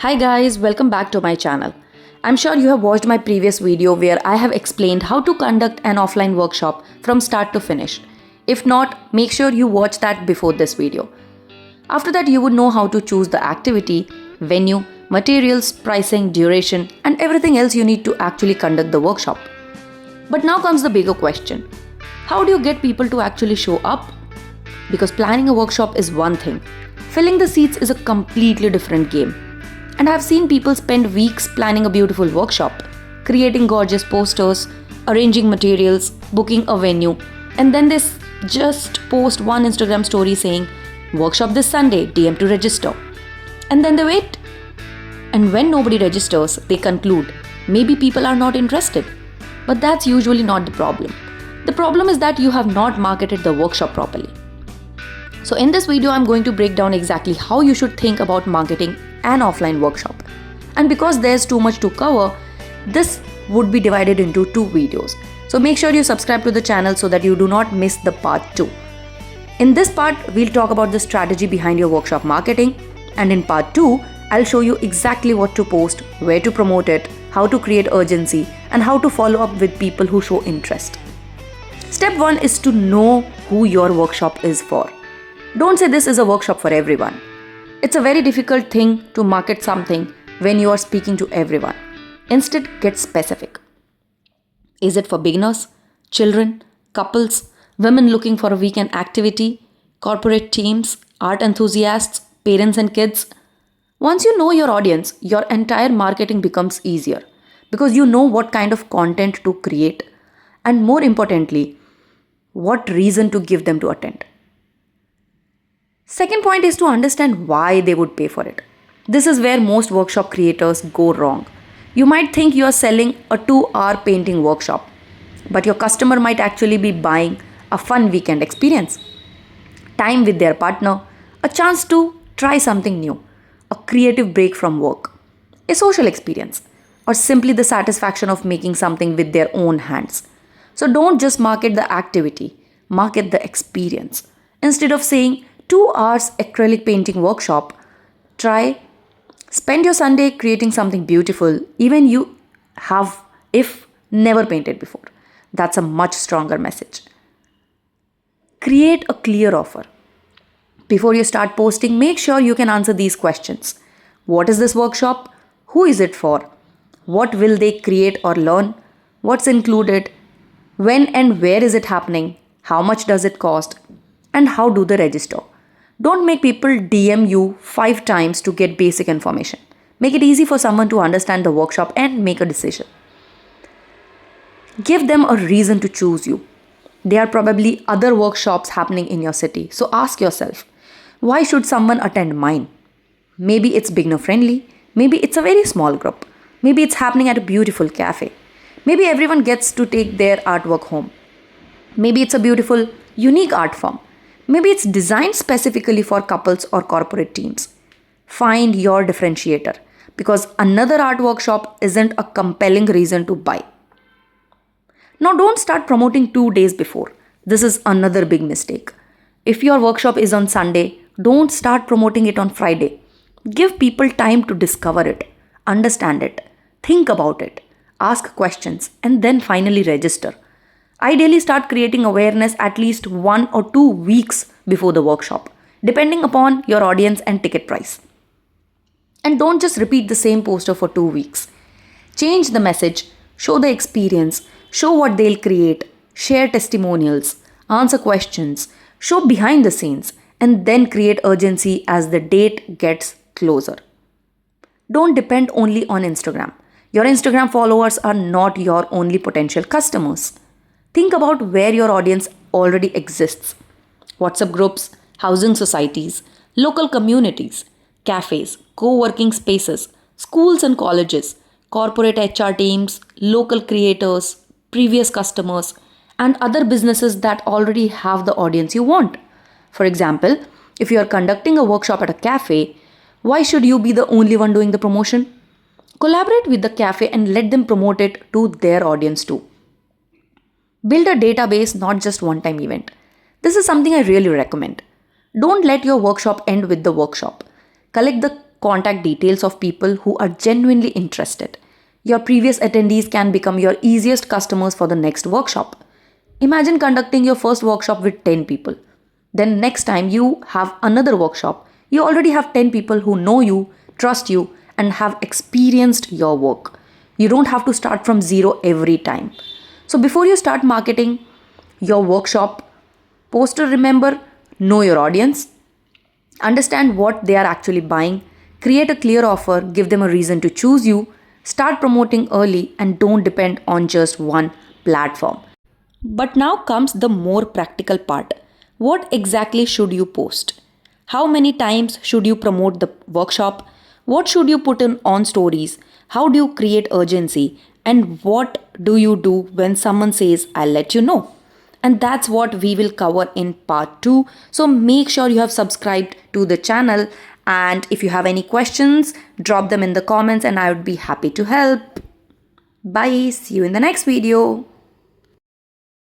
Hi guys, welcome back to my channel. I'm sure you have watched my previous video where I have explained how to conduct an offline workshop from start to finish. If not, make sure you watch that before this video. After that, you would know how to choose the activity, venue, materials, pricing, duration, and everything else you need to actually conduct the workshop. But now comes the bigger question. How do you get people to actually show up? Because planning a workshop is one thing. Filling the seats is a completely different game. And I've seen people spend weeks planning a beautiful workshop, creating gorgeous posters, arranging materials, booking a venue, and then they just post one Instagram story saying, "Workshop this Sunday, DM to register." And then they wait. And when nobody registers, they conclude, maybe people are not interested. But that's usually not the problem. The problem is that you have not marketed the workshop properly. So in this video, I'm going to break down exactly how you should think about marketing an offline workshop. And because there's too much to cover, this would be divided into two videos. So make sure you subscribe to the channel so that you do not miss the part 2. In this part, we'll talk about the strategy behind your workshop marketing. And in part 2, I'll show you exactly what to post, where to promote it, how to create urgency, and how to follow up with people who show interest. Step 1 is to know who your workshop is for. Don't say this is a workshop for everyone. It's a very difficult thing to market something when you are speaking to everyone. Instead, get specific. Is it for beginners, children, couples, women looking for a weekend activity, corporate teams, art enthusiasts, parents and kids? Once you know your audience, your entire marketing becomes easier because you know what kind of content to create and, more importantly, what reason to give them to attend. Second point is to understand why they would pay for it. This is where most workshop creators go wrong. You might think you are selling a 2-hour painting workshop, but your customer might actually be buying a fun weekend experience, time with their partner, a chance to try something new, a creative break from work, a social experience, or simply the satisfaction of making something with their own hands. So don't just market the activity, market the experience. Instead of saying 2 hours acrylic painting workshop, try spend your Sunday creating something beautiful, even you have if never painted before. That's a much stronger message. Create a clear offer. Before you start posting, make sure you can answer these questions. What is this workshop? Who is it for? What will they create or learn? What's included? When and where is it happening? How much does it cost? And how do they register? Don't make people DM you 5 times to get basic information. Make it easy for someone to understand the workshop and make a decision. Give them a reason to choose you. There are probably other workshops happening in your city. So ask yourself, why should someone attend mine? Maybe it's beginner friendly. Maybe it's a very small group. Maybe it's happening at a beautiful cafe. Maybe everyone gets to take their artwork home. Maybe it's a beautiful, unique art form. Maybe it's designed specifically for couples or corporate teams. Find your differentiator because another art workshop isn't a compelling reason to buy. Now don't start promoting 2 days before. This is another big mistake. If your workshop is on Sunday, don't start promoting it on Friday. Give people time to discover it, understand it, think about it, ask questions, and then finally register. Ideally, start creating awareness at least 1 or 2 weeks before the workshop, depending upon your audience and ticket price. And don't just repeat the same poster for 2 weeks. Change the message, show the experience, show what they'll create, share testimonials, answer questions, show behind the scenes, and then create urgency as the date gets closer. Don't depend only on Instagram. Your Instagram followers are not your only potential customers. Think about where your audience already exists. WhatsApp groups, housing societies, local communities, cafes, co-working spaces, schools and colleges, corporate HR teams, local creators, previous customers, and other businesses that already have the audience you want. For example, if you are conducting a workshop at a cafe, why should you be the only one doing the promotion? Collaborate with the cafe and let them promote it to their audience too. Build a database, not just one-time event. This is something I really recommend. Don't let your workshop end with the workshop. Collect the contact details of people who are genuinely interested. Your previous attendees can become your easiest customers for the next workshop. Imagine conducting your first workshop with 10 people. Then, next time you have another workshop, you already have 10 people who know you, trust you, and have experienced your work. You don't have to start from zero every time. So, before you start marketing your workshop, poster, remember, know your audience, understand what they are actually buying, create a clear offer, give them a reason to choose you, start promoting early, and don't depend on just one platform. But now comes the more practical part. What exactly should you post? How many times should you promote the workshop? What should you put in on stories? How do you create urgency? And what do you do when someone says, I'll let you know? And that's what we will cover in part 2. So make sure you have subscribed to the channel. And if you have any questions, drop them in the comments and I would be happy to help. Bye. See you in the next video.